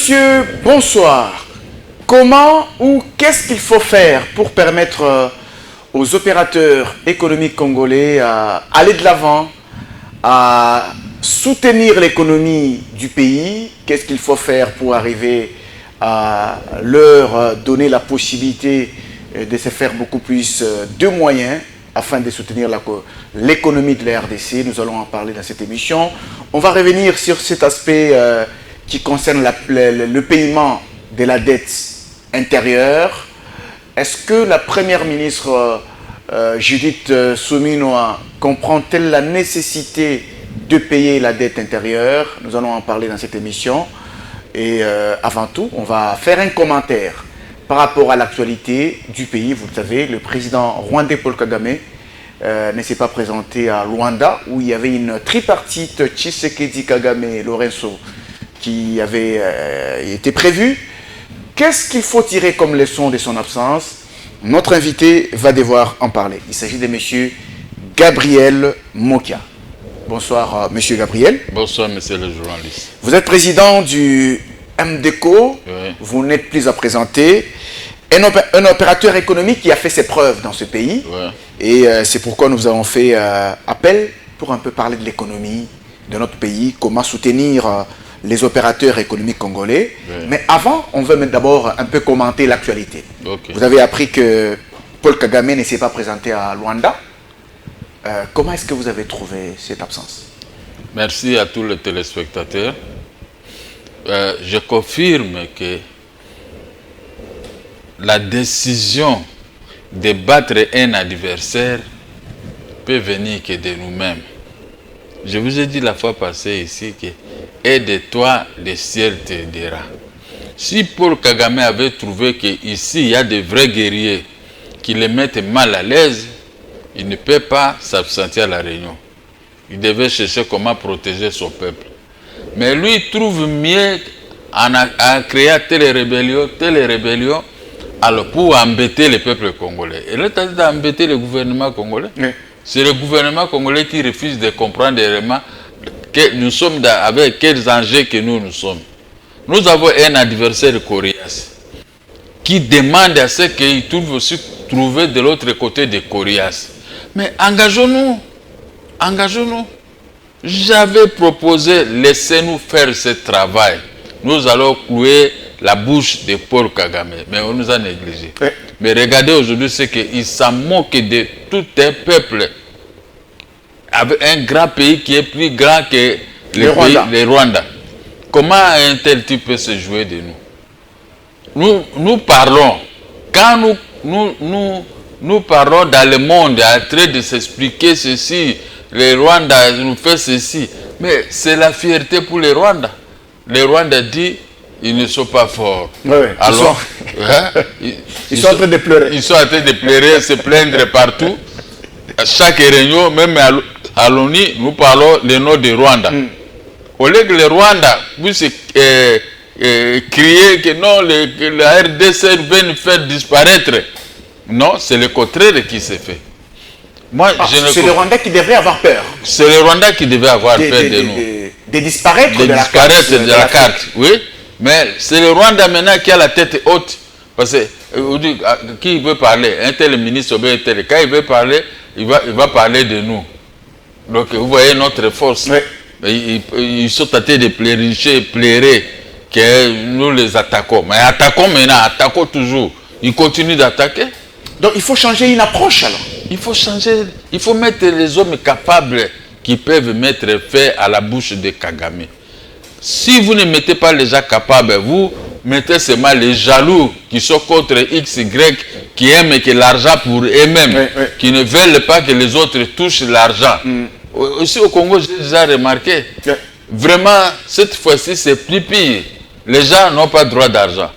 Monsieur, bonsoir. Comment ou qu'est-ce qu'il faut faire pour permettre aux opérateurs économiques congolais à aller de l'avant, à soutenir l'économie du pays? Qu'est-ce qu'il faut faire pour arriver à leur donner la possibilité de se faire beaucoup plus de moyens afin de soutenir l'économie de la RDC? Nous allons en parler dans cette émission. On va revenir sur cet aspect qui concerne le paiement de la dette intérieure. Est-ce que la première ministre Judith Suminwa comprend-elle la nécessité de payer la dette intérieure? Nous allons en parler dans cette émission. Et avant tout, on va faire un commentaire par rapport à l'actualité du pays. Vous le savez, le président rwandais Paul Kagame ne s'est pas présenté à Luanda, où il y avait une tripartite Tshisekedi, Kagame et Lorenzo qui avait été prévue. Qu'est-ce qu'il faut tirer comme leçon de son absence? Notre invité va devoir en parler. Il s'agit de M. Gabriel Mokia. Bonsoir, M. Gabriel. Bonsoir, monsieur le journaliste. Vous êtes président du MDECO. Oui. Vous n'êtes plus à présenter. Un opérateur économique qui a fait ses preuves dans ce pays. Oui. Et c'est pourquoi nous avons fait appel pour un peu parler de l'économie de notre pays, comment soutenir les opérateurs économiques congolais. Oui. Mais avant, on veut d'abord un peu commenter l'actualité. Okay. Vous avez appris que Paul Kagame ne s'est pas présenté à Luanda. Comment est-ce que vous avez trouvé cette absence? Merci à tous les téléspectateurs. Je confirme que la décision de battre un adversaire peut venir que de nous-mêmes. Je vous ai dit la fois passée ici que aide-toi, le ciel t'aidera. Si Paul Kagame avait trouvé qu'ici il y a de vrais guerriers qui le mettent mal à l'aise, il ne peut pas s'absenter à la réunion. Il devait chercher comment protéger son peuple. Mais lui, il trouve mieux à créer telle rébellion alors pour embêter le peuple congolais. Et là, tu as dit d'embêter le gouvernement congolais. Oui. C'est le gouvernement congolais qui refuse de comprendre réellement que nous sommes avec quels enjeux que nous sommes. Nous avons un adversaire coriace qui demande à ce qu'il trouve aussi trouver de l'autre côté de coriace. Mais engageons-nous. Engageons-nous. J'avais proposé, laissez-nous faire ce travail. Nous allons clouer la bouche de Paul Kagame. Mais on nous a négligés. Oui. Mais regardez aujourd'hui ce qu'il s'en moque de tout un peuple. Avec un grand pays qui est plus grand que le Rwanda. Comment un tel type peut se jouer de nous? Nous parlons. Quand nous parlons dans le monde en train de s'expliquer ceci, le Rwanda nous fait ceci. Mais c'est la fierté pour le Rwanda. Le Rwanda dit ils ne sont pas forts. Oui, alors, ils sont en train de pleurer. Ils sont en train de pleurer, se plaindre partout. À chaque réunion, même à l'ONU, nous parlons le nom de Rwanda. Au lieu que le Rwanda puisse crier que non, la RDC veut nous faire disparaître. Non, c'est le contraire qui s'est fait. C'est le Rwanda qui devrait avoir peur. C'est le Rwanda qui devait avoir peur de nous. De disparaître de la carte. Oui. Mais c'est le Rwanda maintenant qui a la tête haute. Parce que qui veut parler? Un tel ministre, un tel. Quand il veut parler, il va parler de nous. Donc vous voyez notre force. Oui. Ils sont tentés de pleurer que nous les attaquons. Mais attaquons maintenant, attaquons toujours. Ils continuent d'attaquer. Donc il faut changer une approche alors. Il faut changer, il faut mettre les hommes capables qui peuvent mettre fait à la bouche de Kagame. Si vous ne mettez pas les gens capables, vous mettez seulement les jaloux qui sont contre X, Y, qui aiment que l'argent pour eux-mêmes, qui ne veulent pas que les autres touchent l'argent. Aussi au Congo, j'ai déjà remarqué, vraiment, cette fois-ci, c'est plus pire. Les gens n'ont pas droit d'argent.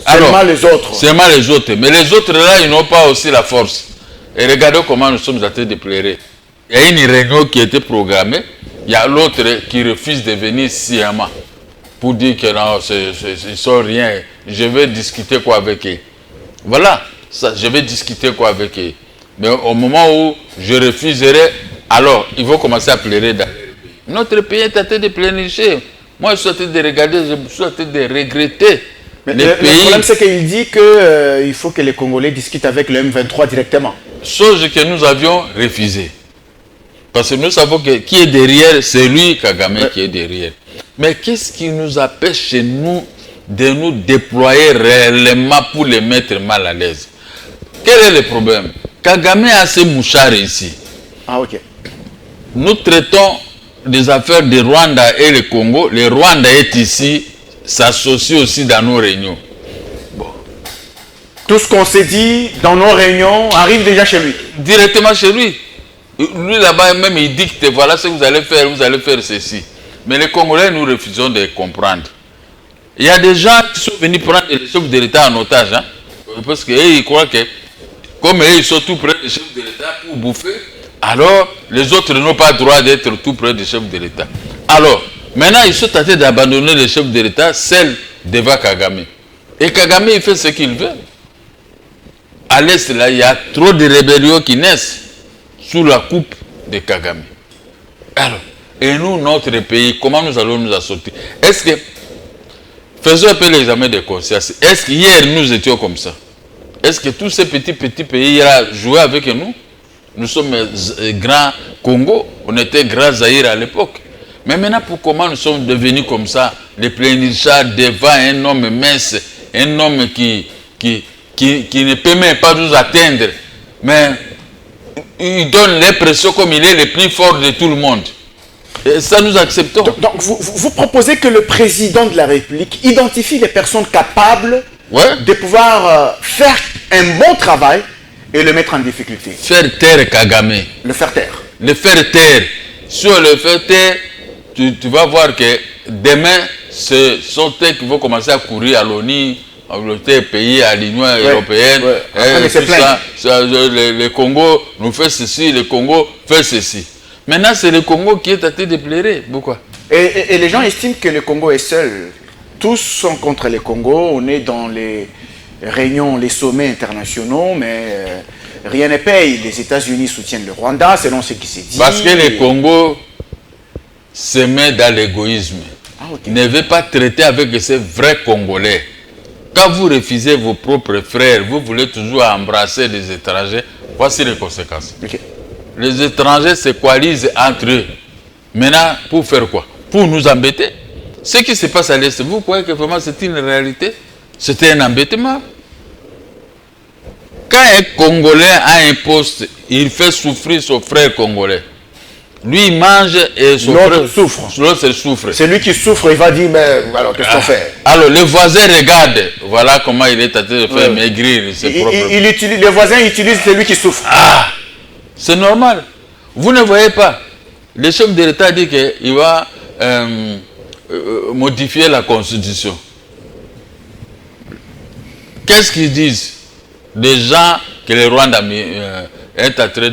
Seulement les autres. Seulement les autres. Mais les autres là, ils n'ont pas aussi la force. Et regardez comment nous sommes en train de pleurer. Il y a une réunion qui a été programmée. Il y a l'autre qui refuse de venir sciemment pour dire que non, ils ne sont rien. Je vais discuter quoi avec eux. Voilà, ça, je vais discuter quoi avec eux. Mais au moment où je refuserai, alors ils vont commencer à pleurer. Notre pays est en train de pleurnicher. Moi, je suis en train de regarder, je suis en train de regretter Mais les le pays. problème, c'est qu'il dit qu'il faut que les Congolais discutent avec le M23 directement. Chose que nous avions refusée. Parce que nous savons que qui est derrière, c'est lui, Kagame, qui est derrière. Mais qu'est-ce qui nous empêche chez nous de nous déployer réellement pour les mettre mal à l'aise? Quel est le problème? Kagame a ses mouchards ici. Ah, ok. Nous traitons des affaires de Rwanda et le Congo. Le Rwanda est ici, s'associe aussi dans nos réunions. Tout ce qu'on s'est dit dans nos réunions arrive déjà chez lui. Directement chez lui. Lui là-bas même il dicte, voilà ce que vous allez faire ceci. Mais les Congolais, nous refusons de comprendre. Il y a des gens qui sont venus prendre les chefs de l'État en otage. Hein, parce qu'ils croient que, comme eux, ils sont tout près des chefs de l'État pour bouffer, alors les autres n'ont pas le droit d'être tout près des chefs de l'État. Alors, maintenant, ils sont tentés d'abandonner les chefs de l'État, celle devant Kagame. Et Kagame, il fait ce qu'il veut. À l'Est, là, il y a trop de rébellions qui naissent sous la coupe de Kagame. Alors, et nous, notre pays, comment nous allons nous en sortir? Est-ce que, faisons un peu l'examen de conscience, est-ce qu'hier nous étions comme ça? Est-ce que tous ces petits pays-là jouaient avec nous? Nous sommes grands Congo, on était grands Zaïre à l'époque. Mais maintenant, comment nous sommes devenus comme ça, les pléniciards devant un homme mince, un homme qui ne peut même pas nous atteindre, mais il donne l'impression comme il est le plus fort de tout le monde. Et ça, nous acceptons. Donc vous proposez que le président de la République identifie les personnes capables de pouvoir faire un bon travail et le mettre en difficulté. Faire taire Kagame. Le faire taire. Le faire taire. Si on le fait taire, tu vas voir que demain, ce sont eux qui vont commencer à courir à l'ONU, Angleterre, pays, à l'Union européenne. Le Congo nous fait ceci, le Congo fait ceci. Maintenant, c'est le Congo qui est à train de pleurer. Pourquoi? Et les gens estiment que le Congo est seul. Tous sont contre le Congo. On est dans les réunions, les sommets internationaux, mais rien ne paye. Les États-Unis soutiennent le Rwanda, selon ce qui s'est dit. Parce que le Congo se met dans l'égoïsme. Il ne veut pas traiter avec ces vrais Congolais. Quand vous refusez vos propres frères, vous voulez toujours embrasser les étrangers, voici les conséquences. Okay. Les étrangers se coalisent entre eux. Maintenant, pour faire quoi? Pour nous embêter. Ce qui se passe à l'Est, vous croyez que vraiment c'est une réalité? C'était un embêtement. Quand un Congolais a un poste, il fait souffrir son frère congolais. Lui, il mange et son frère souffre. L'autre souffre. C'est lui qui souffre, il va dire, mais alors qu'est-ce qu'on fait? Alors, le voisin regarde, voilà comment il est en train de faire maigrir ses propres. Le voisin utilise celui qui souffre. Ah, c'est normal. Vous ne voyez pas. Le chef de l'État dit qu'il va modifier la Constitution. Qu'est-ce qu'ils disent? Des gens que le Rwanda est en train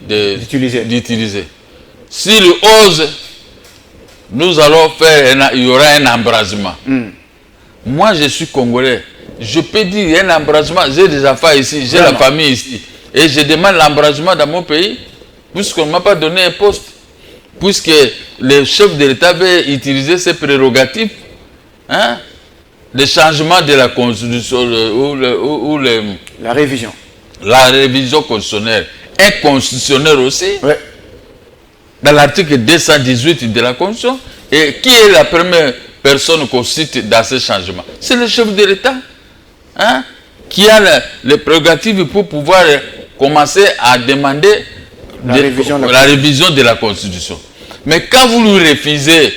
d'utiliser. S'il ose, nous allons faire, il y aura un embrasement. Moi, je suis Congolais. Je peux dire un embrasement. J'ai des enfants ici, j'ai la famille ici. Et je demande l'embrasement dans mon pays, puisqu'on ne m'a pas donné un poste. Puisque le chef de l'État veut utiliser ses prérogatives. Hein? Le changement de la Constitution ou la révision. La révision constitutionnelle. Un constitutionnel aussi. Ouais. Dans l'article 218 de la Constitution. Et qui est la première personne qu'on cite dans ce changement? C'est le chef de l'État. Hein? Qui a les prérogatives pour pouvoir commencer à demander la révision de la Constitution. Mais quand vous lui refusez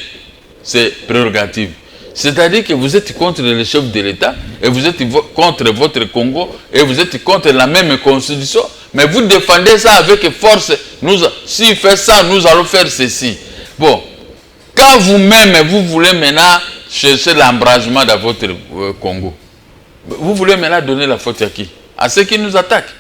ces prérogatives, c'est-à-dire que vous êtes contre le chef de l'État et vous êtes contre votre Congo et vous êtes contre la même Constitution, mais vous défendez ça avec force. S'il fait ça, nous allons faire ceci. Bon, quand vous-même, vous voulez maintenant chercher l'embrasement dans votre Congo, vous voulez maintenant donner la faute à qui? À ceux qui nous attaquent.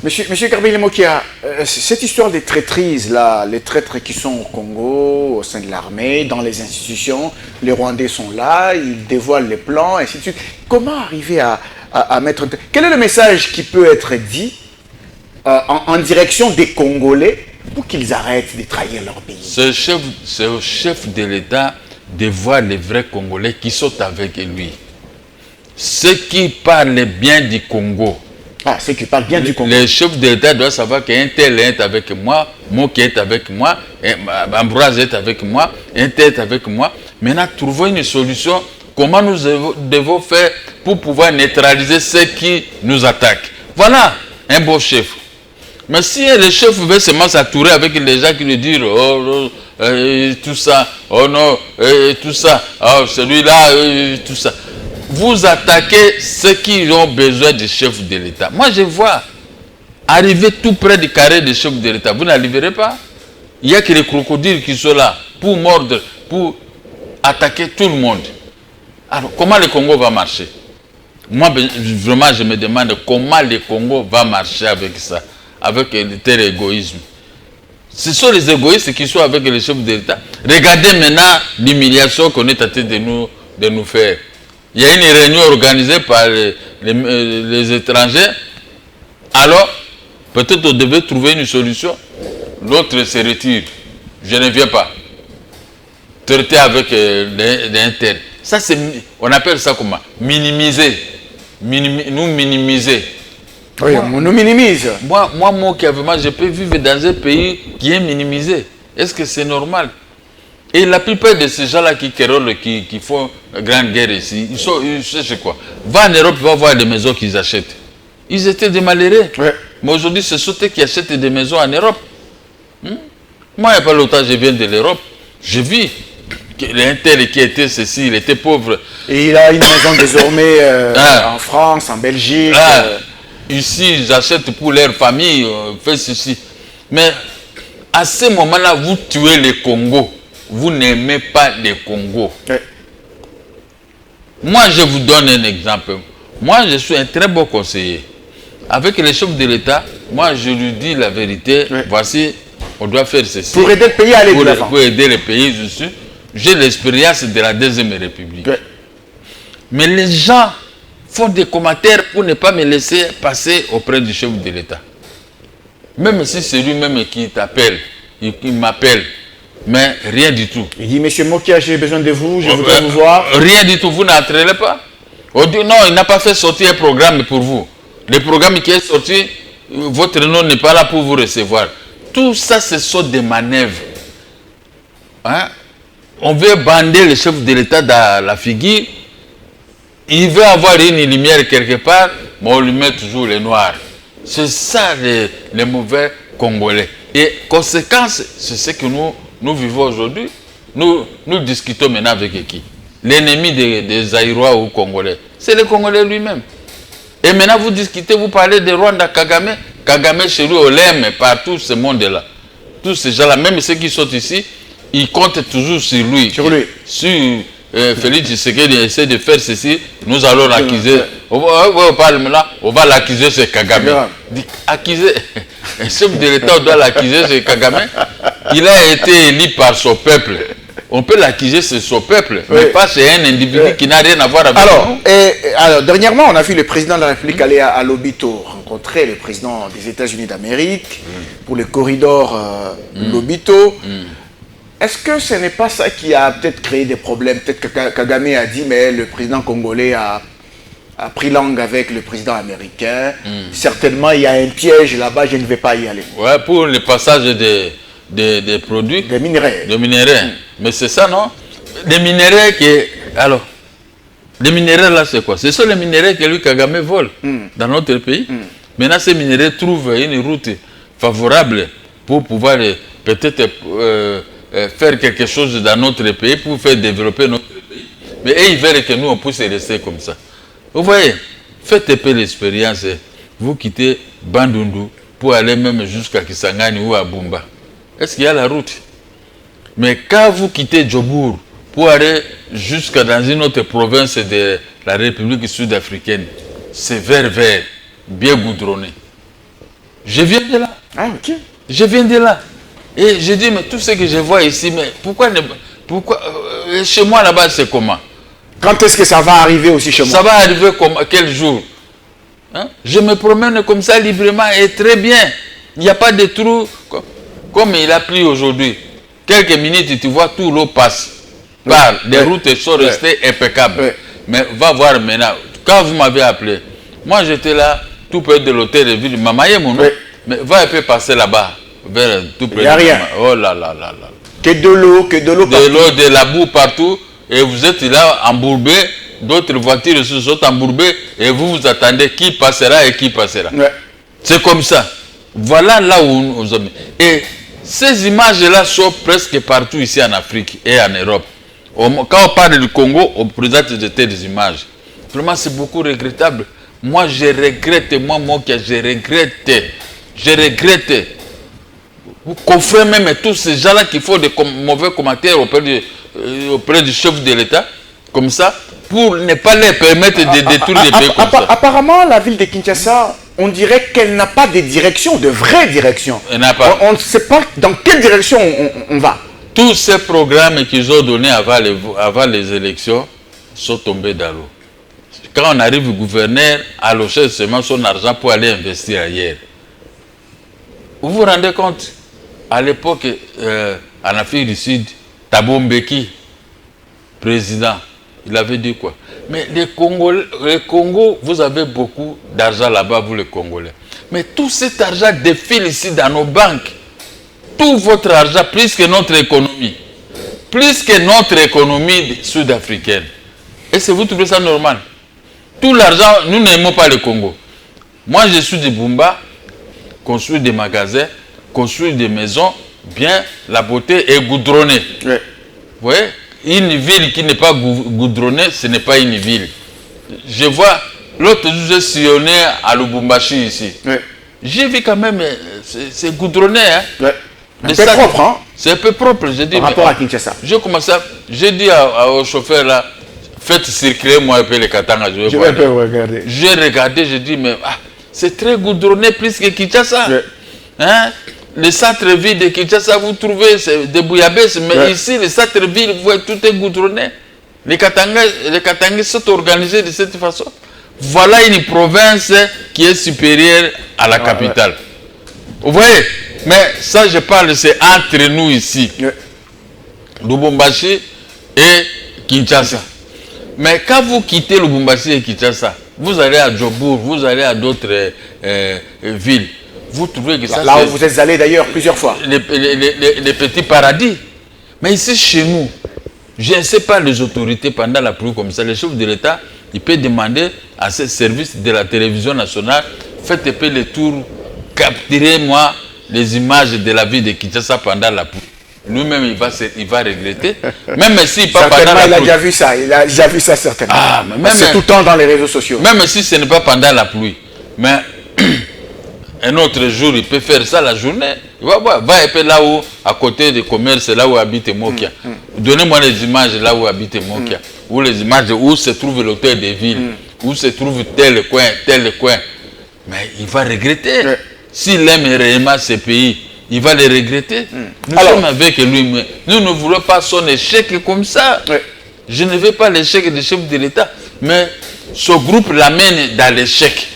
Monsieur Karbili Mokia, cette histoire des traîtrises, là, les traîtres qui sont au Congo, au sein de l'armée, dans les institutions, les Rwandais sont là, ils dévoilent les plans, et ainsi de suite. Comment arriver à mettre... Quel est le message qui peut être dit en direction des Congolais pour qu'ils arrêtent de trahir leur pays? C'est au chef de l'État de voir les vrais Congolais qui sont avec lui. Ceux qui parlent bien du Congo. Ah, ceux qui parlent bien du Congo. Les chefs d'État doivent savoir qu'un tel est avec moi, Moki est avec moi, Ambroise est avec moi, un tel est avec moi. Maintenant, trouvons une solution. Comment nous devons faire pour pouvoir neutraliser ceux qui nous attaquent. Voilà un beau chef. Mais si le chef veut seulement s'attourer avec les gens qui lui disent oh, tout ça, oh non, tout ça, oh, celui-là, tout ça. Vous attaquez ceux qui ont besoin du chef de l'État. Moi, je vois arriver tout près du carré du chef de l'État. Vous n'arriverez pas. Il n'y a que les crocodiles qui sont là pour mordre, pour attaquer tout le monde. Alors, comment le Congo va marcher? Moi, vraiment, je me demande comment le Congo va marcher avec ça, avec tel égoïsme. Ce sont les égoïstes qui sont avec les chefs de l'État. Regardez maintenant l'humiliation qu'on est en train de nous faire. Il y a une réunion organisée par les étrangers. Alors, peut-être on devait trouver une solution. L'autre se retire. Je ne viens pas. Traiter avec l'interne. Ça, on appelle ça comment? Minimiser. Nous minimiser. Oui, on nous minimise. Moi, je peux vivre dans un pays qui est minimisé. Est-ce que c'est normal? Et la plupart de ces gens-là qui font grande guerre ici, ils cherchent quoi? Va en Europe, va voir les maisons qu'ils achètent. Ils étaient des malheureux. Ouais. Mais aujourd'hui, ce sont eux qui achètent des maisons en Europe. Moi, il n'y a pas longtemps, je viens de l'Europe. Je vis. L'Intel qui était ceci, il était pauvre. Et il a une maison désormais en France, en Belgique. Ici, ils achètent pour leur famille, fait ceci. Mais à ce moment-là, vous tuez les Congo. Vous n'aimez pas les Congo. Ouais. Moi, je vous donne un exemple. Moi, je suis un très beau conseiller. Avec les chefs de l'État, moi, je lui dis la vérité. Ouais. Voici, on doit faire ceci. Pour aider le pays à aller de l'avant. Pour aider le pays, j'ai l'expérience de la Deuxième République. Ouais. Mais les gens font des commentaires pour ne pas me laisser passer auprès du chef de l'État. Même si c'est lui-même qui t'appelle, il m'appelle. Mais rien du tout. Il dit, monsieur Mokia, j'ai besoin de vous, je voudrais vous voir. Rien du tout, vous n'entrez pas. On dit, non, il n'a pas fait sortir un programme pour vous. Le programme qui est sorti, votre nom n'est pas là pour vous recevoir. Tout ça, ce sont des manœuvres. Hein? On veut bander le chef de l'État dans la figure. Il veut avoir une lumière quelque part, mais on lui met toujours les noirs. C'est ça les mauvais Congolais. Et conséquence, c'est ce que nous vivons aujourd'hui. Nous discutons maintenant avec qui? L'ennemi des Aïrois ou Congolais. C'est le Congolais lui-même. Et maintenant vous discutez, vous parlez de Rwanda, Kagame. Kagame chez lui, on l'aime par tout ce monde-là. Tous ces gens-là, même ceux qui sont ici, ils comptent toujours sur lui. Sur lui. Sur Félix Tshisekedi essaie de faire ceci, nous allons l'accuser. On va l'accuser, c'est Kagame. Accuser, un chef de l'État doit l'accuser, c'est Kagame. Il a été élu par son peuple. On peut l'accuser, c'est son peuple, mais pas c'est un individu qui n'a rien à voir avec nous. Alors, dernièrement, on a vu le président de la République aller à Lobito, rencontrer le président des États-Unis d'Amérique pour le corridor Lobito. Est-ce que ce n'est pas ça qui a peut-être créé des problèmes? Peut-être que Kagame a dit, mais le président congolais a pris langue avec le président américain. Certainement, il y a un piège là-bas, je ne vais pas y aller. Ouais, pour le passage des produits. Des minerais. Des minerais. Mais c'est ça, non? Les minerais qui... Alors, les minerais là, c'est quoi? Ce sont les minerais que lui, Kagame, vole dans notre pays. Maintenant, ces minerais trouvent une route favorable pour pouvoir peut-être... faire quelque chose dans notre pays pour faire développer notre pays. Mais ils veulent que nous, on puisse rester comme ça. Vous voyez, faites un peu l'expérience. Vous quittez Bandundu pour aller même jusqu'à Kisangani ou à Bumba. Est-ce qu'il y a la route? Mais quand vous quittez Djobour pour aller jusqu'à dans une autre province de la République sud-africaine, c'est vert, bien goudronné. Je viens de là. Ah, ok. Je viens de là. Et je dis, mais tout ce que je vois ici, mais pourquoi chez moi là-bas, c'est comment? Quand est-ce que ça va arriver aussi chez moi? Ça va arriver quel jour? Hein? Je me promène comme ça librement et très bien. Il n'y a pas de trou comme il a plu aujourd'hui. Quelques minutes, tu vois, tout l'eau passe. parle. Les routes sont restées impeccables. Mais va voir maintenant. Quand vous m'avez appelé, moi j'étais là, tout près de l'hôtel de ville. Mamaye, mon nom. Mais va un peu passer là-bas. Vers tout près. Il n'y a rien. Oh là là là là. Que de l'eau partout. De l'eau, de la boue partout. Et vous êtes là embourbé. D'autres voitures se sont embourbées. Et vous vous attendez qui passera et qui passera. C'est comme ça. Voilà là où nous sommes. Et ces images-là sont presque partout ici en Afrique et en Europe. Quand on parle du Congo, on présente des images. Vraiment, c'est beaucoup regrettable. Moi, je regrette. Moi, je regrette. Je regrette. Vous confrères même tous ces gens-là qui font des mauvais commentaires auprès du chef de l'État, comme ça, pour ne pas leur permettre de détruire les pays comme ça. Apparemment, la ville de Kinshasa, on dirait qu'elle n'a pas de direction, de vraie direction. Elle n'a pas. On ne sait pas dans quelle direction on va. Tous ces programmes qu'ils ont donnés avant les élections sont tombés dans l'eau. Quand on arrive au gouverneur, allocher seulement son argent pour aller investir ailleurs. Vous vous rendez compte? À l'époque, en Afrique du Sud, Thabo Mbeki, président, il avait dit quoi? Mais les Congo, vous avez beaucoup d'argent là-bas, vous les Congolais. Mais tout cet argent défile ici dans nos banques. Tout votre argent, plus que notre économie. Plus que notre économie sud-africaine. Est-ce que vous trouvez ça normal? Tout l'argent, nous n'aimons pas le Congo. Moi, je suis de Bumba, construire des magasins, construire des maisons, bien, la beauté est goudronnée. Vous voyez? Une ville qui n'est pas goudronnée, ce n'est pas une ville. Je vois, l'autre jour, j'ai sillonné à Lubumbashi ici. J'ai vu quand même, c'est goudronné. Hein? Un peu propre, hein? C'est un peu propre, j'ai dit. Par rapport à Kinshasa. J'ai dit au chauffeur là, faites circuler moi un peu les Katanga. Je vais un peu regarder. J'ai regardé, j'ai dit, mais c'est très goudronné plus que Kinshasa. Hein? Les centres-villes de Kinshasa, vous trouvez des bouillabaisse, mais ici, les centres-villes, vous voyez, tout est goudronné. Les Katangais sont organisés de cette façon. Voilà une province qui est supérieure à la capitale. Vous voyez? Mais ça, je parle, c'est entre nous ici. Lubumbashi et Kinshasa. Mais quand vous quittez Lubumbashi et Kinshasa, vous allez à Djobour, vous allez à d'autres villes. Vous trouvez que ça... Là où vous êtes allé d'ailleurs plusieurs fois. Les petits paradis. Mais ici, chez nous, je ne sais pas les autorités pendant la pluie comme ça. Le chef de l'État, il peut demander à ce service de la télévision nationale, faites un peu les tours, capturez-moi les images de la vie de Kinshasa pendant la pluie. Lui-même, il va regretter. Même si pas pendant la pluie. Il a déjà vu ça. Il a déjà vu ça certainement. C'est tout le temps dans les réseaux sociaux. Même si ce n'est pas pendant la pluie. Mais un autre jour, il peut faire ça la journée. Il va un peu là où, à côté du commerce, là où habite Mokia. Donnez-moi les images là où habite Mokia. Ou les images où se trouve l'hôtel de ville. Où se trouve tel coin, tel coin. Mais il va regretter. S'il aime réellement ce pays, il va le regretter. Nous sommes avec lui, mais nous ne voulons pas son échec comme ça. Je ne veux pas l'échec du chef de l'État, mais ce groupe l'amène dans l'échec.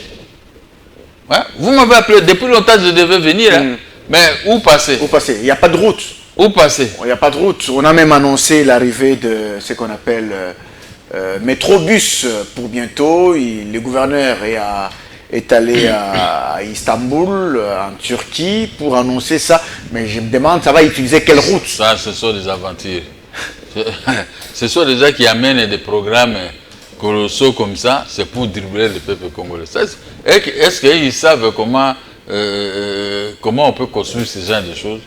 Vous m'avez appelé, depuis longtemps je devais venir, mais où passer? Où passer? Il n'y a pas de route. Où passer? Il n'y a pas de route. On a même annoncé l'arrivée de ce qu'on appelle Métrobus pour bientôt. Le gouverneur est allé à Istanbul, en Turquie, pour annoncer ça. Mais je me demande, ça va utiliser quelle route? Ça, ce sont des aventures. Ce sont des gens qui amènent des programmes colossaux comme ça, c'est pour dribbler le peuple congolais. Est-ce qu'ils savent comment on peut construire ce genre de choses?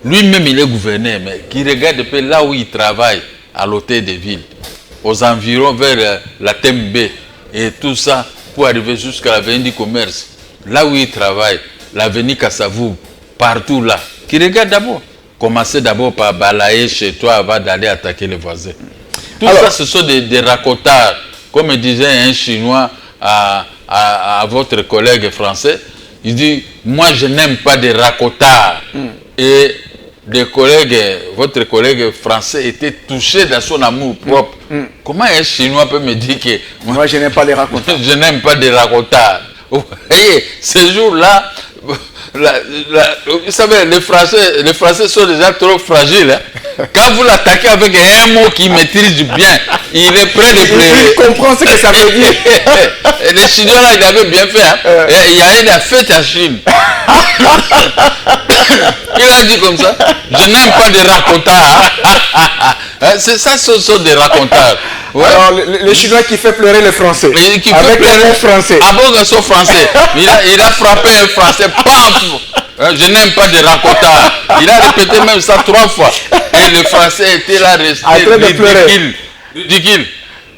Lui-même, il est gouverneur, mais qui regarde un peu là où il travaille, à l'hôtel de ville, aux environs vers la Tembe et tout ça, pour arriver jusqu'à l'avenue du commerce, là où il travaille, l'avenue Kassavou, partout là, qui regarde d'abord. Commencez d'abord par balayer chez toi avant d'aller attaquer les voisins. Tout ça, ce sont des racotards. Comme disait un Chinois à votre collègue français, il dit, moi je n'aime pas des racotards. Et votre collègue français était touché dans son amour propre. Comment un Chinois peut me dire que moi je n'aime pas les racotards? Je n'aime pas des racotards. Vous voyez, ce jour-là, vous savez, les Français sont déjà trop fragiles. Hein? Quand vous l'attaquez avec un mot qu'il maîtrise bien, il est prêt de pleurer. Il comprend ce que ça veut dire. Les Chinois là, ils avaient bien fait. Hein. Il y a eu la fête à Chine. Il a dit comme ça, je n'aime pas des racontards. C'est ça, ce sont des racontards. Ouais. Alors, les Chinois qui fait pleurer les Français. Qui avec les mots français. Ah bon, ils sont français. Il a frappé un Français. Paf. Je n'aime pas des racontards. Il a répété même ça 3 fois. Et le Français était là resté ridicule.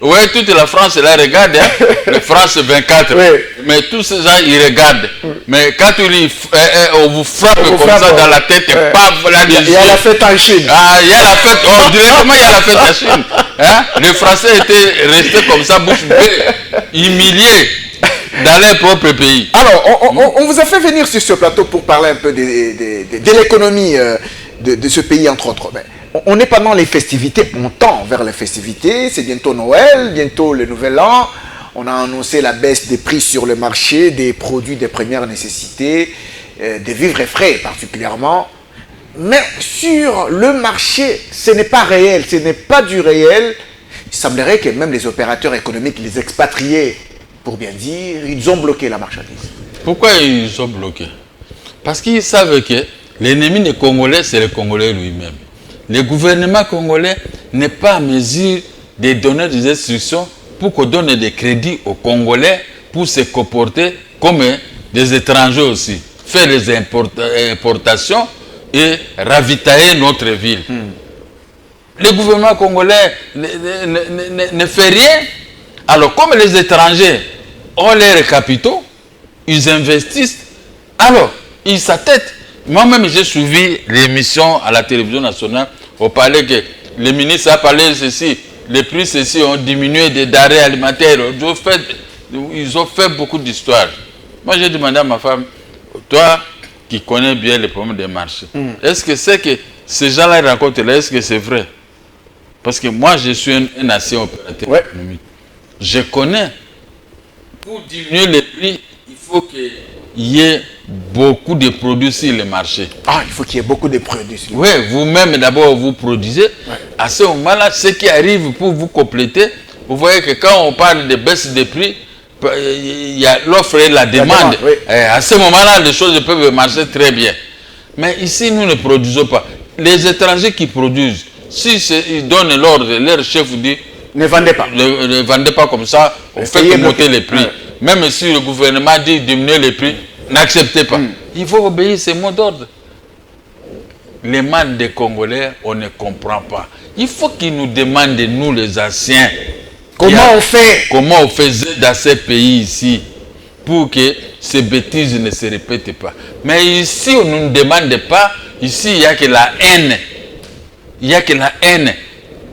Oui, toute la France la regarde, hein. La France 24. Oui. Mais tous ces gens, ils regardent. Mais quand on vous frappe comme ça dans la tête, paf, là, il y a la fête en Chine. Ah, il y a la fête, directement il y a la fête en Chine. Hein? Les Français étaient restés comme ça, bouche bée, humiliés dans leur propre pays. Alors, on vous a fait venir sur ce plateau pour parler un peu de l'économie de ce pays, entre autres. Mais on est pendant les festivités, on tend vers les festivités, c'est bientôt Noël, bientôt le Nouvel An. On a annoncé la baisse des prix sur le marché, des produits de première nécessité, des vivres et frais particulièrement. Mais sur le marché, ce n'est pas réel, ce n'est pas du réel. Il semblerait que même les opérateurs économiques, les expatriés, pour bien dire, ils ont bloqué la marchandise. Pourquoi ils ont bloqué? Parce qu'ils savent que l'ennemi des Congolais, c'est le Congolais lui-même. Le gouvernement congolais n'est pas en mesure de donner des instructions pour qu'on donne des crédits aux Congolais pour se comporter comme des étrangers aussi. Faire des importations et ravitailler notre ville. Le gouvernement congolais ne fait rien. Alors, comme les étrangers ont leurs capitaux, ils investissent, alors, ils s'attêtent. Moi-même, j'ai suivi l'émission à la télévision nationale. On parlait que le ministre a parlé de ceci. Les prix ceci ont diminué des denrées alimentaires. Ils ont fait beaucoup d'histoires. Moi, j'ai demandé à ma femme, toi qui connais bien les problèmes des marchés, est-ce que c'est que ces gens-là racontent là, est-ce que c'est vrai? Parce que moi, je suis un ancien opérateur économique. Je connais. Pour diminuer les prix, il faut qu'il y ait beaucoup de produits sur le marché. Ah, il faut qu'il y ait beaucoup de produits. Oui, vous-même d'abord vous produisez. Ouais. À ce moment-là, ce qui arrive pour vous compléter, vous voyez que quand on parle de baisse de prix, il y a l'offre et la demande. Oui. À ce moment-là, les choses peuvent marcher très bien. Mais ici, nous ne produisons pas. Les étrangers qui produisent, si ils donnent l'ordre, leur chef dit ne vendez pas. Ne vendez pas comme ça, on fait que monter les prix. Ouais. Même si le gouvernement dit diminuer les prix, n'acceptez pas. Il faut obéir ces mots d'ordre. Les mal des Congolais, on ne comprend pas. Il faut qu'ils nous demandent, nous les anciens, comment on fait? Comment on faisait dans ces pays ici pour que ces bêtises ne se répètent pas. Mais ici, on ne nous demande pas. Ici, il n'y a que la haine. Il n'y a que la haine.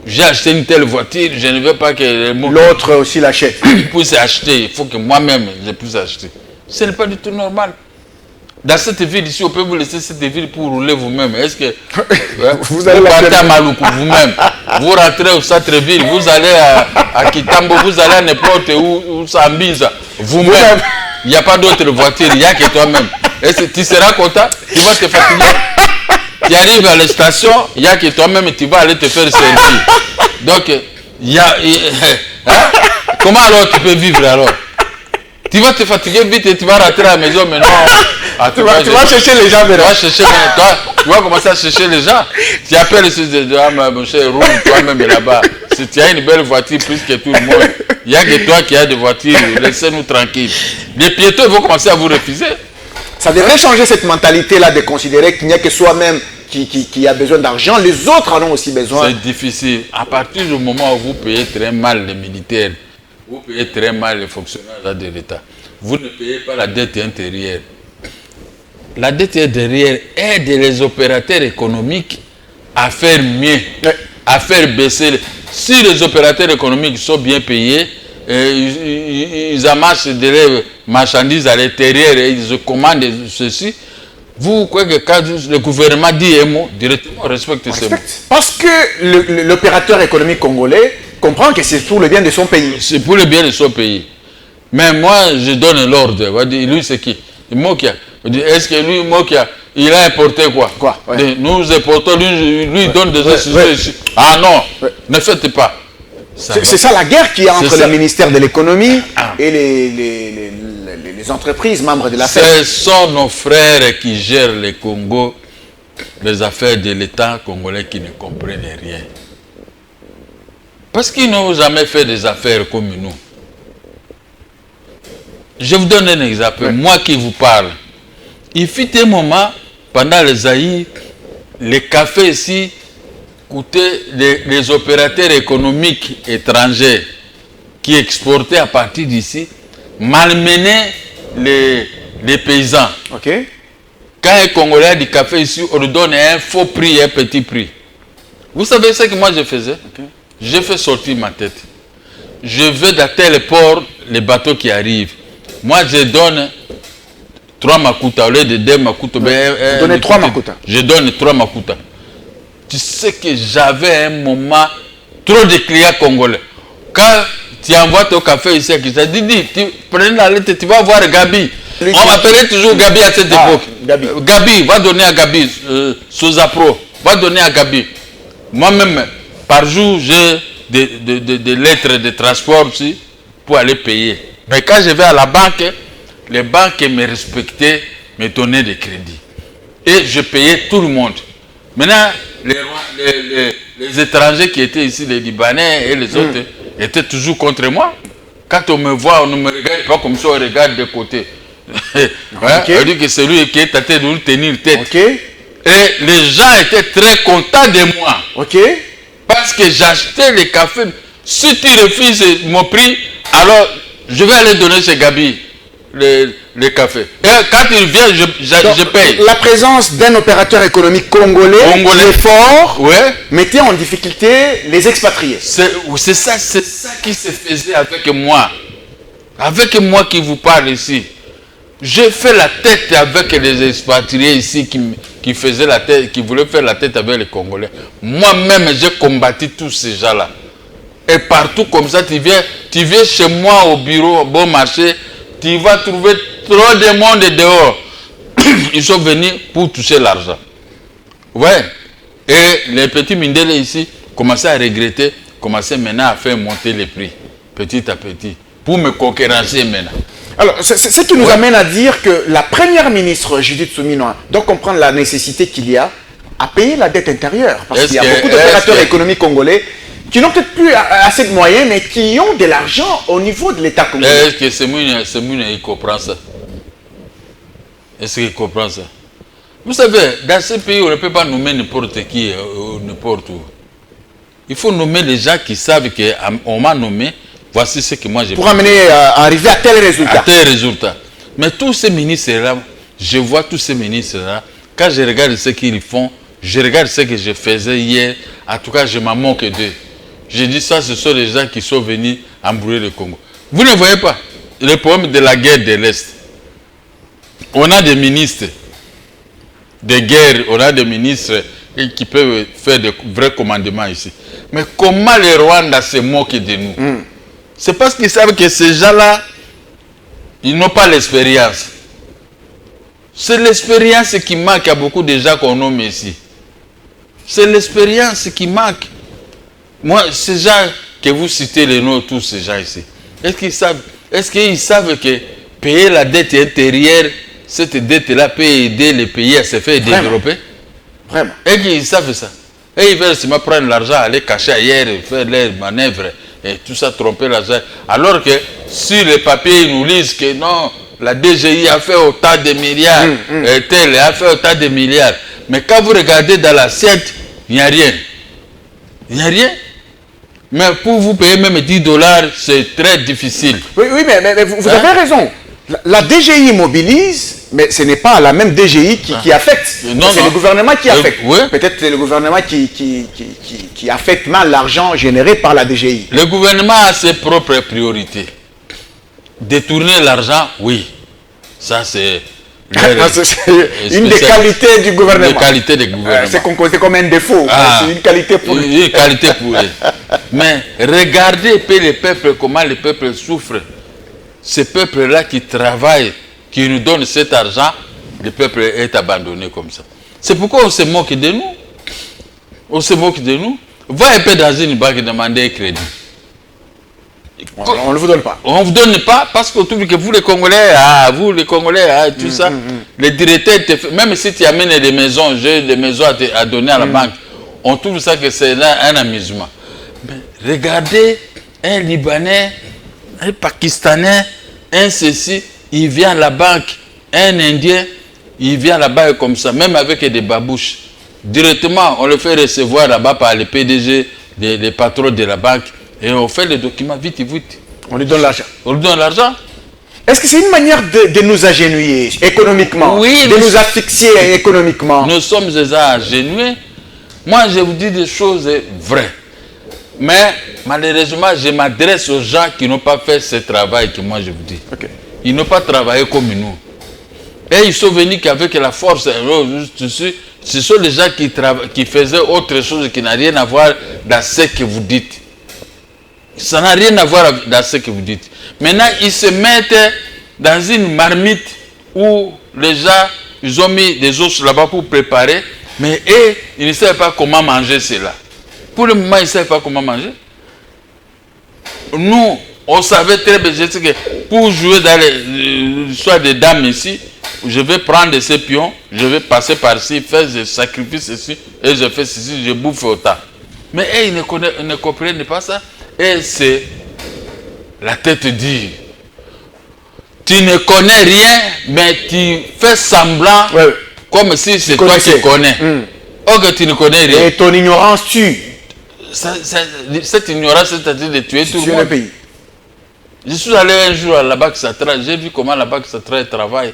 J'ai acheté une telle voiture, je ne veux pas que l'autre aussi l'achète. Puisse acheter, il faut que moi-même je puisse acheter. Ce n'est pas du tout normal. Dans cette ville ici, on peut vous laisser cette ville pour rouler vous-même. Est-ce que vous partez à Maluku vous-même? Vous rentrez au centre-ville, vous allez à Kitambo, vous allez à n'importe où Sambiza, vous-même. Il n'y a pas d'autre voiture, il n'y a que toi-même. Est-ce que tu seras content? Tu vas te fatiguer. Tu arrives à la station, il n'y a que toi-même, tu vas aller te faire servir. Donc, il y a... comment alors tu peux vivre alors? Tu vas te fatiguer vite et tu vas rentrer à la maison, mais non. Ah, tu vas chercher les gens, tu vas commencer à chercher les gens. Tu appelles mon cher, roule toi-même là-bas. Si tu as une belle voiture plus que tout le monde, il n'y a que toi qui as des voitures, laissez-nous tranquilles. Les piétons vont commencer à vous refuser. Ça devrait changer cette mentalité-là de considérer qu'il n'y a que soi-même qui a besoin d'argent, les autres en ont aussi besoin. C'est difficile. À partir du moment où vous payez très mal les militaires, vous payez très mal les fonctionnaires de l'État, vous ne payez pas la dette intérieure. La dette intérieure aide les opérateurs économiques à faire mieux, à faire baisser. Si les opérateurs économiques sont bien payés, ils amassent des marchandises à l'intérieur et ils commandent ceci. Vous croyez que quand le gouvernement dit un mot, directement on respecte ce mot. Parce que l'opérateur économique congolais comprend que c'est pour le bien de son pays. C'est pour le bien de son pays. Mais moi, je donne l'ordre. Lui, c'est qui? Mokia. Est-ce que lui, Mokia, il a importé quoi? Ouais. Nous importons, lui donne des excuses. Ah non, ne faites pas. C'est ça la guerre qu'il y a entre le ministère de l'économie et les entreprises membres de la FED. Ce sont nos frères qui gèrent le Congo, les affaires de l'État congolais qui ne comprennent rien. Parce qu'ils n'ont jamais fait des affaires comme nous. Je vous donne un exemple. Moi qui vous parle, il fut un moment, pendant les Zaïre, les cafés ici coûtaient, les opérateurs économiques étrangers qui exportaient à partir d'ici, malmenaient les paysans. Ok. Quand un Congolais a du café ici, on lui donne un faux prix, un petit prix. Vous savez ce que moi je faisais? Je fais sortir ma tête. Je vais dans tel port, les bateaux qui arrivent. Moi, je donne 3 makuta au lieu de 2 makuta. Vous donnez 3 makuta. Je donne 3 makuta. Tu sais que j'avais un moment trop de clients congolais. Quand tu envoies ton café ici, tu dis, prenez la lettre, tu vas voir Gabi. On m'appelait toujours Gabi à cette époque. Gabi, va donner à Gabi. Sozapro, va donner à Gabi. Moi-même, par jour, j'ai des lettres de transport aussi pour aller payer. Mais quand je vais à la banque, les banques me respectaient, me donnaient des crédits. Et je payais tout le monde. Maintenant, les étrangers qui étaient ici, les Libanais et les autres, étaient toujours contre moi. Quand on me voit, on ne me regarde pas comme ça, on regarde de côté. On dit que c'est lui qui est en train de nous tenir tête. Et les gens étaient très contents de moi. Parce que j'achetais les cafés. Si tu refuses mon prix, alors je vais aller donner chez Gabi les cafés. Et quand il vient, je paye. La présence d'un opérateur économique congolais fort mettait en difficulté les expatriés. C'est ça qui se faisait avec moi. Avec moi qui vous parle ici. J'ai fait la tête avec les expatriés ici qui faisaient la tête, qui voulaient faire la tête avec les Congolais. Moi-même, j'ai combattu tous ces gens-là. Et partout comme ça, tu viens chez moi au bureau, au bon marché, tu vas trouver trop de monde dehors. Ils sont venus pour toucher l'argent. Ouais. Et les petits Mindele ici commençaient à regretter, commençaient maintenant à faire monter les prix, petit à petit, pour me concurrencer maintenant. Alors, ce qui nous amène à dire que la première ministre Judith Suminwa doit comprendre la nécessité qu'il y a à payer la dette intérieure. Parce qu'il y a beaucoup d'opérateurs économiques congolais qui n'ont peut-être plus assez de moyens, mais qui ont de l'argent au niveau de l'État congolais. Est-ce que Semouna, il comprend ça? Est-ce qu'il comprend ça? Vous savez, dans ce pays, on ne peut pas nommer n'importe qui, n'importe où. Il faut nommer les gens qui savent qu'on m'a nommé. Voici ce que moi j'ai pour amener à arriver à tel résultat. À tel résultat. Mais tous ces ministres-là, je vois tous ces ministres-là, quand je regarde ce qu'ils font, je regarde ce que je faisais hier, en tout cas je m'en moque d'eux. Je dis ça, ce sont les gens qui sont venus embrouiller le Congo. Vous ne voyez pas le problème de la guerre de l'Est. On a des ministres de guerre, on a des ministres qui peuvent faire de vrais commandements ici. Mais comment les Rwandais se moquent de nous? C'est parce qu'ils savent que ces gens-là, ils n'ont pas l'expérience. C'est l'expérience qui manque à beaucoup de gens qu'on nomme ici. C'est l'expérience qui manque. Moi, ces gens que vous citez les noms, tous ces gens ici, est-ce qu'ils savent que payer la dette intérieure, cette dette-là peut aider les pays à se faire développer? Vraiment. Est-ce qu'ils savent ça? Et ils veulent seulement prendre l'argent, aller cacher ailleurs, faire leurs manœuvres et tout ça, tromper l'argent. Alors que si les papiers nous lisent que non, la DGI a fait autant de milliards, et tel a fait autant de milliards. Mais quand vous regardez dans l'assiette, il n'y a rien. Il n'y a rien. Mais pour vous payer même $10, c'est très difficile. Oui, mais vous avez raison. La DGI mobilise, mais ce n'est pas la même DGI qui affecte. C'est le gouvernement qui affecte. Peut-être c'est le gouvernement qui affecte mal l'argent généré par la DGI. Le gouvernement a ses propres priorités. Détourner l'argent, oui. Ça, c'est une des qualités du gouvernement. Une qualité du gouvernement. C'est comme un défaut. C'est une qualité pour eux. Une qualité pour eux. Mais regardez les peuples, comment les peuples souffrent. Ces peuples-là qui travaillent, qui nous donnent cet argent, le peuple est abandonné comme ça. C'est pourquoi on se moque de nous. On se moque de nous. Va un peu dans une banque demander un crédit. On ne vous donne pas. On ne vous donne pas parce qu'on trouve que vous les Congolais, tout ça, les directeurs, même si tu amènes des maisons, j'ai des maisons à donner à la banque, on trouve ça que c'est un amusement. Mais regardez un Libanais, un Pakistanais, un ceci, il vient à la banque, un Indien, il vient là-bas comme ça, même avec des babouches. Directement, on le fait recevoir là-bas par les PDG, les patrons de la banque. Et on fait les documents vite. On lui donne l'argent. On lui donne l'argent. Est-ce que c'est une manière de nous agenouiller économiquement? Oui. De nous asphyxier économiquement? Nous sommes déjà agenouillés. Moi, je vous dis des choses vraies. Mais malheureusement, je m'adresse aux gens qui n'ont pas fait ce travail que moi je vous dis. Okay. Ils n'ont pas travaillé comme nous. Et ils sont venus qu'avec la force. Ce sont les gens qui faisaient autre chose qui n'a rien à voir dans ce que vous dites. Ça n'a rien à voir dans ce que vous dites. Maintenant, ils se mettent dans une marmite où les gens, ils ont mis des os là-bas pour préparer, mais eux, ils ne savent pas comment manger cela. Pour le moment, ils ne savent pas comment manger. Nous, on savait très bien que pour jouer dans l'histoire des dames ici, je vais prendre ces pions, je vais passer par-ci, faire des sacrifices ici, et je fais ceci, je bouffe autant. Mais eux, ils ne comprennent pas ça. Et c'est la tête dit. Tu ne connais rien, mais tu fais semblant comme si c'est toi qui connais. Or que tu ne connais rien. Et ton ignorance tue. Cette ignorance, c'est-à-dire de tuer tout le monde. Pays. Je suis allé un jour à la Banque Centrale, j'ai vu comment la Banque Centrale travaille.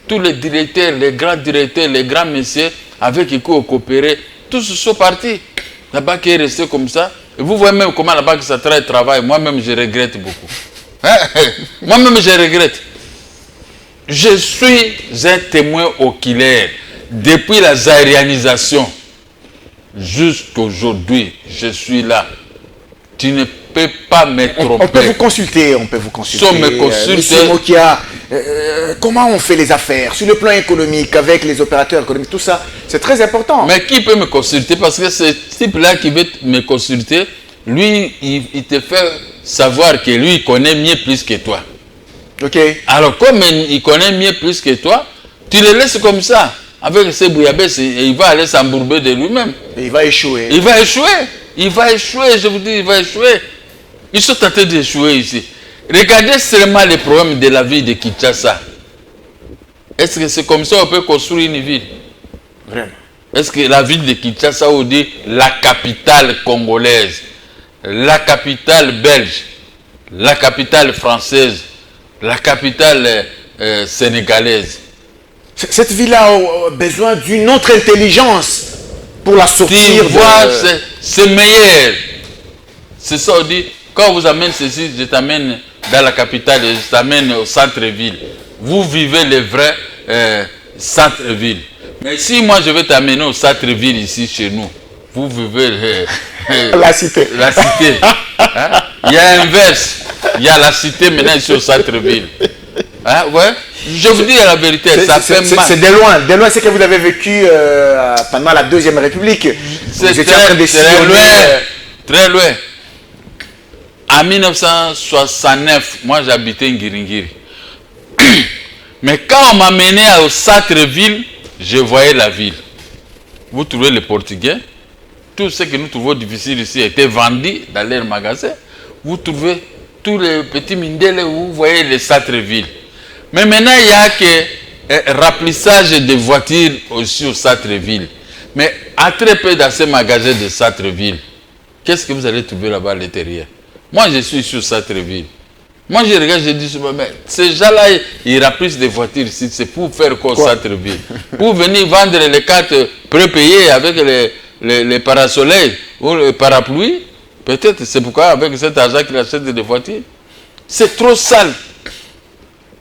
Tous les directeurs, les grands messieurs avec qui ont coopéré, tous sont partis. La banque est restée comme ça. Et vous voyez même comment la Banque Centrale travaille. Moi-même, je regrette beaucoup. Moi-même, je regrette. Je suis un témoin oculaire. Depuis la zaïrianisation jusqu'aujourd'hui, je suis là. Tu ne peux pas me tromper. On peut vous consulter, on peut vous consulter. Sans me consulter. Monsieur Mokia, comment on fait les affaires sur le plan économique avec les opérateurs économiques, tout ça, c'est très important. Mais qui peut me consulter? Parce que ce type-là qui veut me consulter, lui, il te fait savoir que lui, il connaît mieux plus que toi. Ok. Alors, comme il connaît mieux plus que toi, tu le laisses comme ça. Avec ses bouillabaisse, il va aller s'embourber de lui-même. Il va échouer. Il va échouer. Il va échouer, je vous dis, il va échouer. Ils sont en train d'échouer ici. Regardez seulement les problèmes de la ville de Kinshasa. Est-ce que c'est comme ça qu'on peut construire une ville? Vraiment. Est-ce que la ville de Kinshasa, on dit la capitale congolaise, la capitale belge, la capitale française, la capitale sénégalaise? Cette ville-là a besoin d'une autre intelligence pour la sortir. Tu vois, c'est meilleur. C'est ça, on dit, quand vous amène ceci, je t'amène dans la capitale, je t'amène au centre-ville. Vous vivez le vrai centre-ville. Mais si moi je vais t'amener au centre-ville ici chez nous, vous vivez la cité. La cité. Hein? Il y a inverse. Il y a la cité maintenant ici au centre-ville. Hein? Ouais. Je vous dis la vérité, ça fait mal. C'est de loin. De loin, c'est que vous avez vécu pendant la Deuxième République. C'est très loin. Très loin. En 1969, moi j'habitais Ngiringiri. Mais quand on m'a mené au centre-ville, je voyais la ville. Vous trouvez les Portugais, tout ce que nous trouvons difficile ici était vendu dans leurs magasins. Vous trouvez tous les petits mindels où vous voyez les centres-villes. Mais maintenant, il n'y a que remplissage de voitures aussi au centre-ville. Mais très peu dans ces magasins de centre-ville. Qu'est-ce que vous allez trouver là-bas à l'intérieur? Moi, je suis sur centre-ville. Moi, je regarde, je dis, mais ces gens-là, ils remplissent des voitures ici. C'est pour faire quoi au centre-ville? Pour venir vendre les cartes prépayées avec les parasoleils ou les parapluies? Peut-être c'est pourquoi, avec cet argent qu'il achète des voitures. C'est trop sale.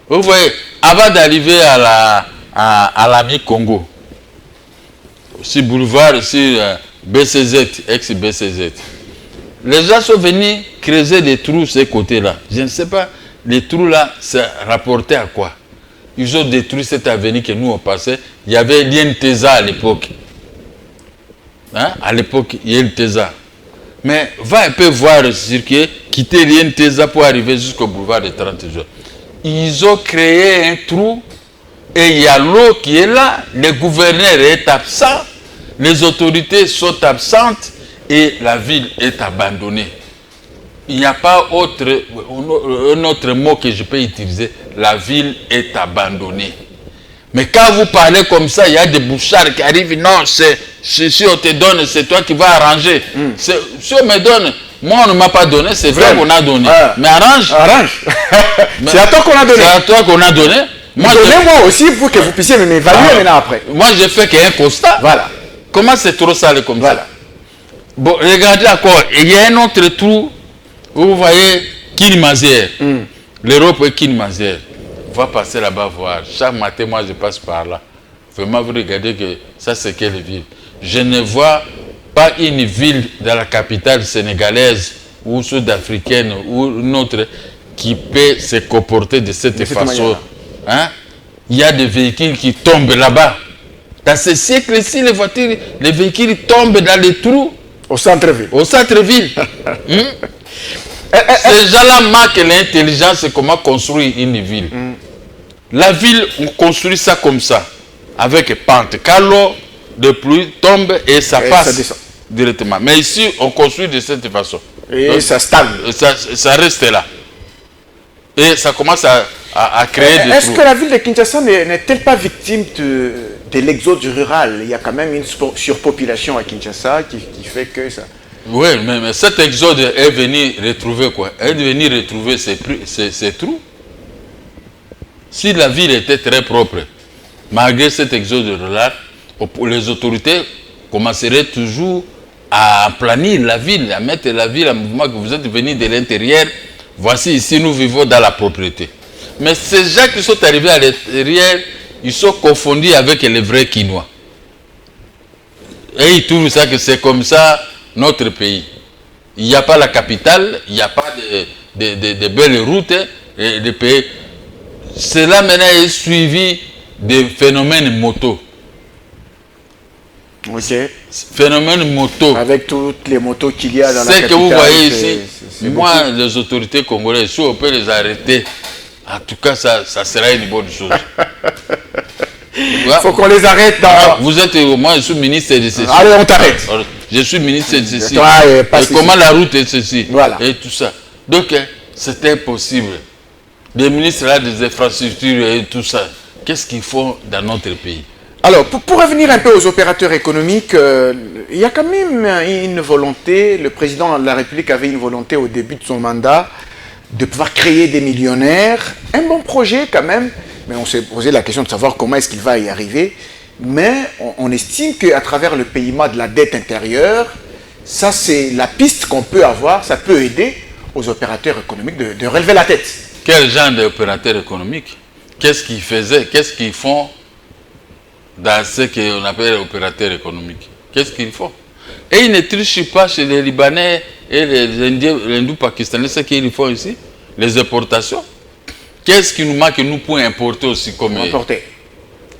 Vous voyez, avant d'arriver à l'ami Congo, sur boulevard, sur BCZ, ex-BCZ, les gens sont venus creuser des trous de ces côtés-là. Je ne sais pas, les trous-là, c'est rapporté à quoi? ils ont détruit cette avenue que nous on passait. Il y avait l'INTESA à l'époque. Hein? À l'époque, il y a l'INTESA. Mais va un peu voir circuler, quitter l'INTESA pour arriver jusqu'au boulevard de 30 jours. Ils ont créé un trou et il y a l'eau qui est là. Le gouverneur est absent, les autorités sont absentes et la ville est abandonnée. Il n'y a pas un autre mot que je peux utiliser. La ville est abandonnée. Mais quand vous parlez comme ça, il y a des bouchards qui arrivent. Non, si on te donne, c'est toi qui vas arranger. Si on me donne, moi on ne m'a pas donné, c'est toi qu'on a donné. Mais arrange. Arrange. C'est à toi qu'on a donné. C'est à toi qu'on a donné. Donnez-moi aussi pour que vous puissiez m'évaluer maintenant après. Moi j'ai fait qu'un constat. Voilà. Comment c'est trop sale comme voilà. ça? Bon, regardez encore. Il y a un autre trou où vous voyez Kinmazer. L'Europe est Kinmazer. On va passer là-bas voir. Chaque matin, moi, je passe par là. Vraiment, vous regardez que ça, c'est quelle ville. Je ne vois pas une ville dans la capitale sénégalaise ou sud-africaine ou une autre qui peut se comporter de cette façon. Hein? Il y a des véhicules qui tombent là-bas. Dans ce siècle-ci, les véhicules tombent dans les trous. Au centre-ville. Au centre-ville. Ces gens-là marquent l'intelligence et comment construire une ville. La ville, on construit ça comme ça, avec pente. Quand l'eau de pluie tombe et ça passe ça directement. Mais ici, on construit de cette façon. Et donc, ça stagne. Ça reste là. Et ça commence à créer des trous. Est-ce que la ville de Kinshasa n'est-elle pas victime de l'exode rural? Il y a quand même une surpopulation à Kinshasa qui fait que ça... Oui, mais cet exode est venu retrouver quoi? Est venu retrouver ces trous. Si la ville était très propre, malgré cet exode rural, les autorités commenceraient toujours à planir la ville, à mettre la ville en mouvement, que vous êtes venus de l'intérieur. Voici ici, nous vivons dans la propriété. Mais ces gens qui sont arrivés à l'intérieur, ils sont confondus avec les vrais Quinois. Et ils trouvent ça que c'est comme ça notre pays. Il n'y a pas la capitale, il n'y a pas de belles routes, de pays. Cela maintenant est suivi des phénomènes moto. Ok. Phénomène moto. Avec toutes les motos qu'il y a dans la capitale. Ce que vous voyez ici, moi, les autorités congolaises, si on peut les arrêter, en tout cas, ça sera une bonne chose. Il faut qu'on les arrête dans... Vous êtes, moi je suis ministre de ceci. Allez, on t'arrête. Je suis ministre de ceci. Et comment la route est ceci. Voilà. Et tout ça. Donc, c'est impossible. Les ministres là, des infrastructures et tout ça, qu'est-ce qu'ils font dans notre pays? Alors, pour revenir un peu aux opérateurs économiques, il y a quand même une volonté, le président de la République avait une volonté au début de son mandat de pouvoir créer des millionnaires. Un bon projet quand même, mais on s'est posé la question de savoir comment est-ce qu'il va y arriver. Mais on estime qu'à travers le paiement de la dette intérieure, ça c'est la piste qu'on peut avoir, ça peut aider aux opérateurs économiques de relever la tête. Quel genre d'opérateurs économiques? Qu'est-ce qu'ils faisaient? Qu'est-ce qu'ils font dans ce qu'on appelle opérateurs économiques? Qu'est-ce qu'ils font? Et ils ne trichent pas chez les Libanais et les Indiens, les hindous pakistanais, ce qu'ils font ici, les importations. Qu'est-ce qui nous manque, nous, pour importer aussi comme... Importer.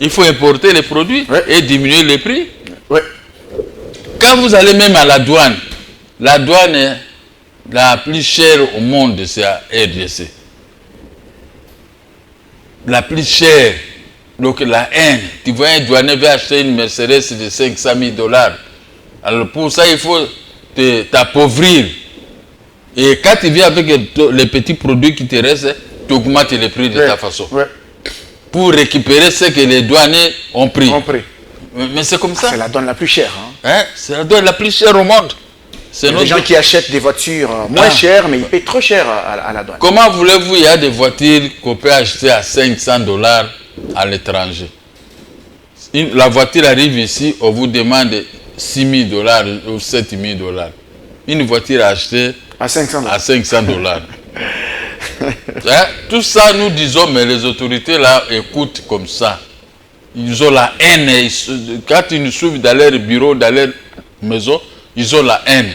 Il faut importer les produits et diminuer les prix. Oui. Quand vous allez même à la douane est la plus chère au monde, c'est à RDC. La plus chère. Donc la haine. Tu vois, un douanier veut acheter une Mercedes de 500 000 $. Alors pour ça, il faut t'appauvrir. Et quand tu viens avec les petits produits qui te restent, tu augmentes les prix de ta façon. Ouais. Pour récupérer ce que les douaniers ont pris. Mais c'est comme ça. C'est la douane la plus chère. C'est la douane la plus chère au monde. C'est les gens qui achètent des voitures moins chères, mais ils paient trop cher à la douane. Comment voulez-vous, il y a des voitures qu'on peut acheter à 500 $ à l'étranger. La voiture arrive ici, on vous demande 6 000 $ ou 7 000 $. Une voiture achetée à 500 $. Tout ça, nous disons, mais les autorités là écoutent comme ça. Ils ont la haine. Quand ils nous suivent dans leur bureau, dans leur maison, ils ont la haine.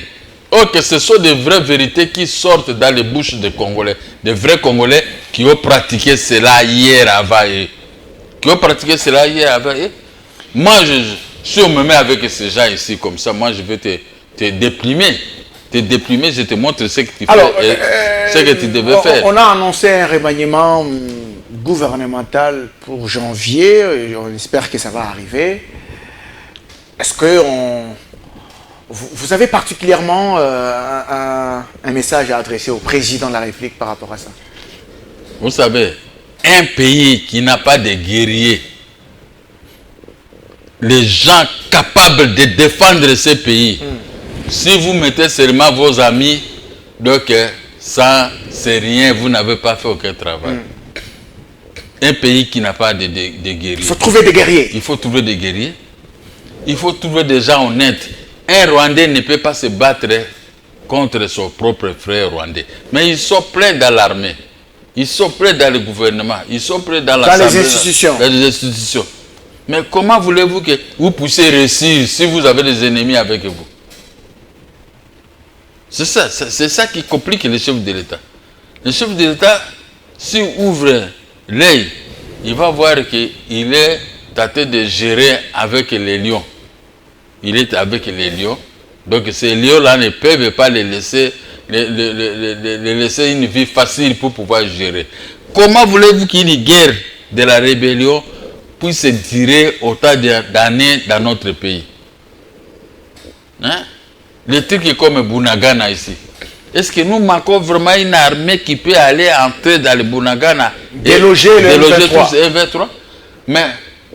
Or que ce sont des vraies vérités qui sortent dans les bouches des Congolais. Des vrais Congolais qui ont pratiqué cela hier, avant qui ont pratiqué cela hier. Moi, si on me met avec ces gens ici comme ça, moi je vais te déprimer. Te déprimer, je te montre ce que tu fais, ce que tu devais faire. On a annoncé un remaniement gouvernemental pour janvier. On espère que ça va arriver. Est-ce que vous avez particulièrement un message à adresser au président de la République par rapport à ça? Vous savez, un pays qui n'a pas de guerriers, les gens capables de défendre ce pays, si vous mettez seulement vos amis, donc ça c'est rien, vous n'avez pas fait aucun travail. Un pays qui n'a pas de guerriers. Il faut trouver des guerriers. Il faut trouver des guerriers. Il faut trouver des gens honnêtes. Un Rwandais ne peut pas se battre contre son propre frère rwandais. Mais ils sont pleins dans l'armée. Ils sont pleins dans le gouvernement. Ils sont pleins dans les institutions. Dans les institutions. Mais comment voulez-vous que vous puissiez réussir si vous avez des ennemis avec vous? C'est ça qui complique le chef de l'État. Le chef de l'État, s'il ouvre l'œil, il va voir qu'il est tenté de gérer avec les lions. Il est avec les lions. Donc ces lions-là ne peuvent pas les laisser une vie facile pour pouvoir gérer. Comment voulez-vous qu'une guerre de la rébellion puisse durer autant d'années dans notre pays? Hein? Les trucs comme Bunagana ici. Est-ce que nous manquons vraiment une armée qui peut aller entrer dans le Bunagana et déloger tous les M23? Mais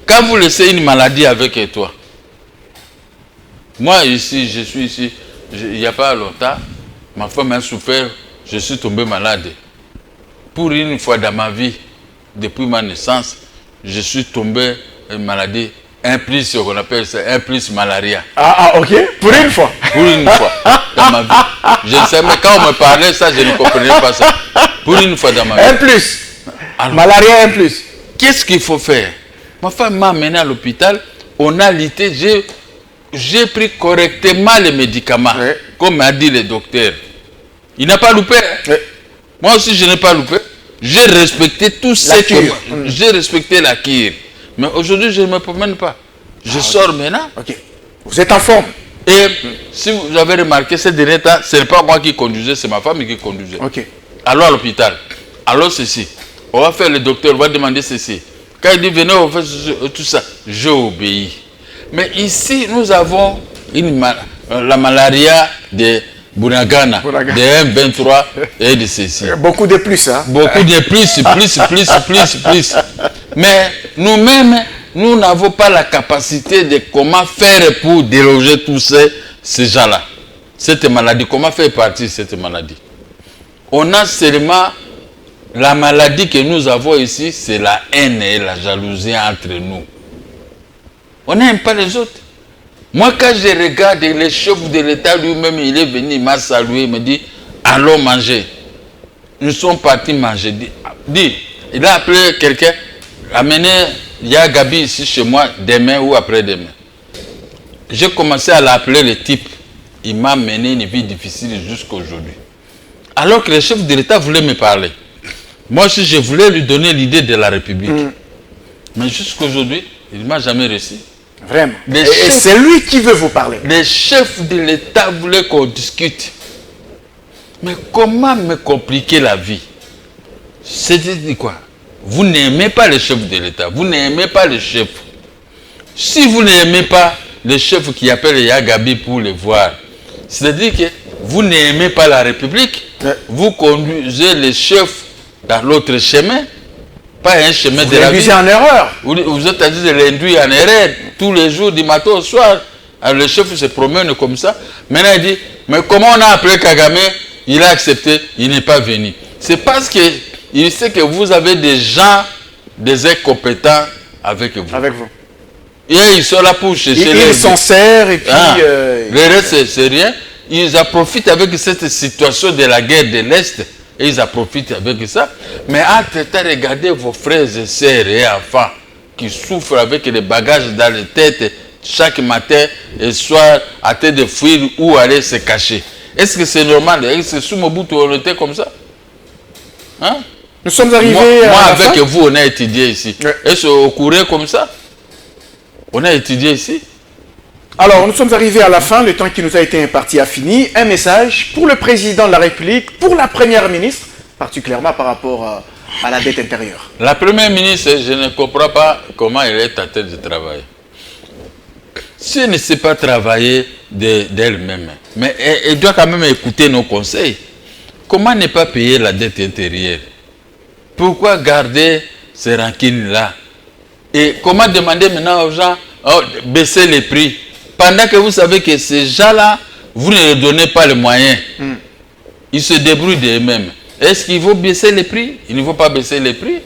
quand vous laissez une maladie avec toi, moi ici, je suis ici, il n'y a pas longtemps, ma femme a souffert, je suis tombé malade. Pour une fois dans ma vie, depuis ma naissance, je suis tombé maladie. Un plus, ce qu'on appelle ça, un plus malaria. Ok. Pour une fois. Pour une fois dans ma vie. Je sais, mais quand on me parlait ça, je ne comprenais pas ça. Pour une fois dans ma vie. Un plus. Alors, malaria un plus. Qu'est-ce qu'il faut faire? Ma femme m'a amené à l'hôpital. On a lutté. J'ai pris correctement les médicaments. Oui. Comme m'a dit le docteur. Il n'a pas loupé. Oui. Moi aussi, je n'ai pas loupé. J'ai respecté tout ce que... J'ai respecté la cure. Mais aujourd'hui, je ne me promène pas. Je sors maintenant. Ok. Vous êtes en forme. Et si vous avez remarqué, ces derniers temps, ce n'est pas moi qui conduisais, c'est ma femme qui conduisait. Ok. Alors à l'hôpital. Alors ceci. On va faire le docteur, on va demander ceci. Quand il dit venez, on va faire tout ça. J'ai obéi. Mais ici, nous avons la malaria de Bunagana, de M23 et de ceci. Beaucoup de plus, hein? Beaucoup de plus. Mais nous-mêmes, nous n'avons pas la capacité de comment faire pour déloger tous ces gens-là. Cette maladie, comment faire partir cette maladie? On a seulement la maladie que nous avons ici, c'est la haine et la jalousie entre nous. On n'aime pas les autres. Moi, quand je regarde le chef de l'État lui-même, il est venu, il m'a salué, il me dit, allons manger. Nous sommes partis manger. Il a appelé quelqu'un, amené Yagabi ici chez moi, demain ou après-demain. J'ai commencé à l'appeler le type. Il m'a mené une vie difficile jusqu'à aujourd'hui. Alors que le chef de l'État voulait me parler. Moi aussi, je voulais lui donner l'idée de la République. Mais jusqu'à aujourd'hui, il ne m'a jamais reçu. Vraiment. Et c'est lui qui veut vous parler. Le chef de l'État voulait qu'on discute. Mais comment me compliquer la vie? C'est-à-dire quoi? Vous n'aimez pas le chef de l'État. Vous n'aimez pas le chef. Si vous n'aimez pas le chef qui appelle Yagabi pour le voir, c'est-à-dire que vous n'aimez pas la République. Vous conduisez le chef dans l'autre chemin. Pas un chemin de la vie. Vous en erreur. Vous êtes à dire de l'induire en erreur tous les jours, du matin au soir. Alors le chef se promène comme ça. Maintenant il dit, mais comment on a appelé Kagame? Il a accepté, il n'est pas venu. C'est parce qu'il sait que vous avez des gens, des incompétents avec vous. Avec vous. Et ils sont là pour chercher ils s'en servent et puis... Le reste, c'est rien. Ils en profitent avec cette situation de la guerre de l'Est. Et ils en profitent avec ça. Mais entre-temps, regardez vos frères et sœurs et enfants qui souffrent avec les bagages dans les têtes chaque matin et soir à tête de fuir ou aller se cacher. Est-ce que c'est normal? Est-ce que sous Mobutu on était comme ça? Hein? Nous sommes arrivés moi à la avec fin. vous, on a étudié ici. Ouais. Est-ce au courrier comme ça? On a étudié ici. Alors, nous sommes arrivés à la fin, le temps qui nous a été imparti a fini. Un message pour le président de la République, pour la première ministre, particulièrement par rapport à la dette intérieure. La première ministre, je ne comprends pas comment elle est en train de travailler. Si elle ne sait pas travailler d'elle-même, mais elle doit quand même écouter nos conseils. Comment ne pas payer la dette intérieure? Pourquoi garder ces rancines-là? Et comment demander maintenant aux gens de baisser les prix? Pendant que vous savez que ces gens-là, vous ne leur donnez pas les moyens. Ils se débrouillent d'eux-mêmes. Est-ce qu'il faut baisser les prix? Il ne faut pas baisser les prix.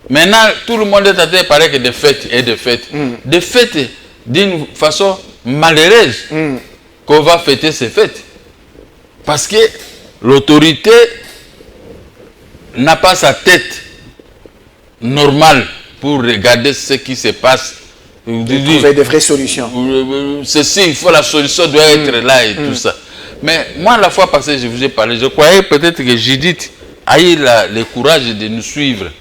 Maintenant, tout le monde est en train de parler que des fêtes et des fêtes. Des fêtes d'une façon malheureuse qu'on va fêter ces fêtes. Parce que l'autorité n'a pas sa tête normale pour regarder ce qui se passe. Trouver des vraies solutions. Ceci, il faut la solution doit être là et tout ça. Mais moi, la fois passée, je vous ai parlé, je croyais peut-être que Judith a eu le courage de nous suivre.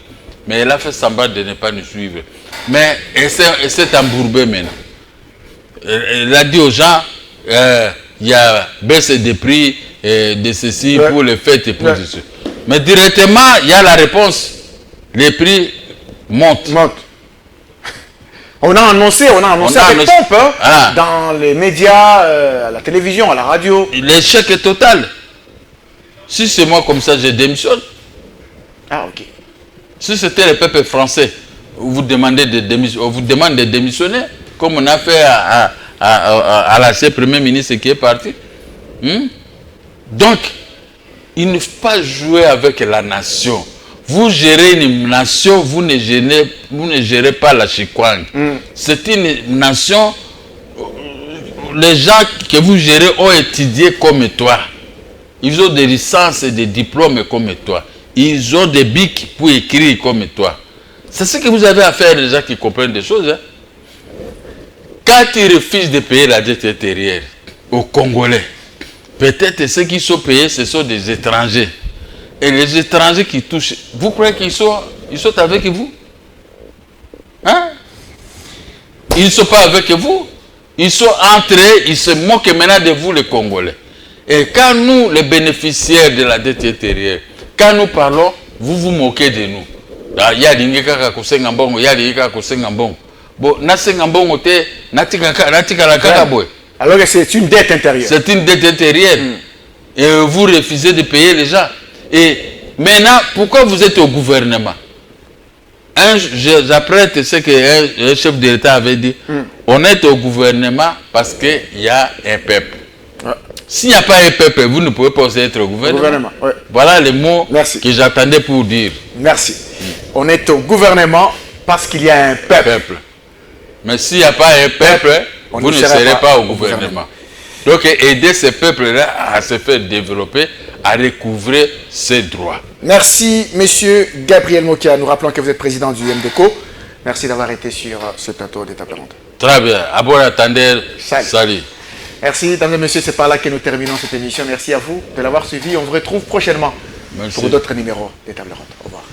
Mais elle a fait semblant de ne pas nous suivre. Mais elle s'est embourbée maintenant. Elle a dit aux gens, il y a baisse des prix de ceci pour les fêtes et pour ceci. Mais directement, il y a la réponse. Les prix montent. On a annoncé avec pompe Voilà. dans les médias, à la télévision, à la radio. L'échec est total. Si c'est moi comme ça, je démissionne. Ah, ok. Si c'était le peuple français, on vous demande de démissionner, comme on a fait à l'ancien Premier ministre qui est parti. Donc, il ne faut pas jouer avec la nation. Vous gérez une nation, vous ne gérez pas la Chikwang. C'est une nation, les gens que vous gérez ont étudié comme toi. Ils ont des licences et des diplômes comme toi. Ils ont des bics pour écrire comme toi. C'est ce que vous avez à faire, les gens qui comprennent des choses. Hein. Quand ils refusent de payer la dette intérieure aux Congolais, peut-être ceux qui sont payés, ce sont des étrangers. Et les étrangers qui touchent, vous croyez qu'ils sont avec vous? Hein? Ils ne sont pas avec vous. Ils sont entrés, ils se moquent maintenant de vous, les Congolais. Et quand nous, les bénéficiaires de la dette intérieure, quand nous parlons, vous vous moquez de nous. Il y a des gens qui sont en il y a des gens qui sont en bon. Bon, Alors que c'est une dette intérieure. C'est une dette intérieure. Et vous refusez de payer les gens. Et maintenant, pourquoi vous êtes au gouvernement? J'apprête ce qu'un chef de l'État avait dit. On est au gouvernement parce qu'il y a un peuple. S'il n'y a pas un peuple, vous ne pouvez pas être au gouvernement. Voilà les mots que j'attendais pour dire. Merci. On est au gouvernement parce qu'il y a un peuple. Mais s'il n'y a pas un peuple, vous ne serez pas au gouvernement. Donc, aider ces peuples-là à se faire développer, à recouvrer ses droits. Merci, monsieur Gabriel Mokia. Nous rappelons que vous êtes président du MDECO. Merci d'avoir été sur ce plateau des tables rondes. Très bien. À bon attendeur. Salut. Merci, mesdames et messieurs. C'est par là que nous terminons cette émission. Merci à vous de l'avoir suivi. On vous retrouve prochainement pour d'autres numéros des tables rondes. Au revoir.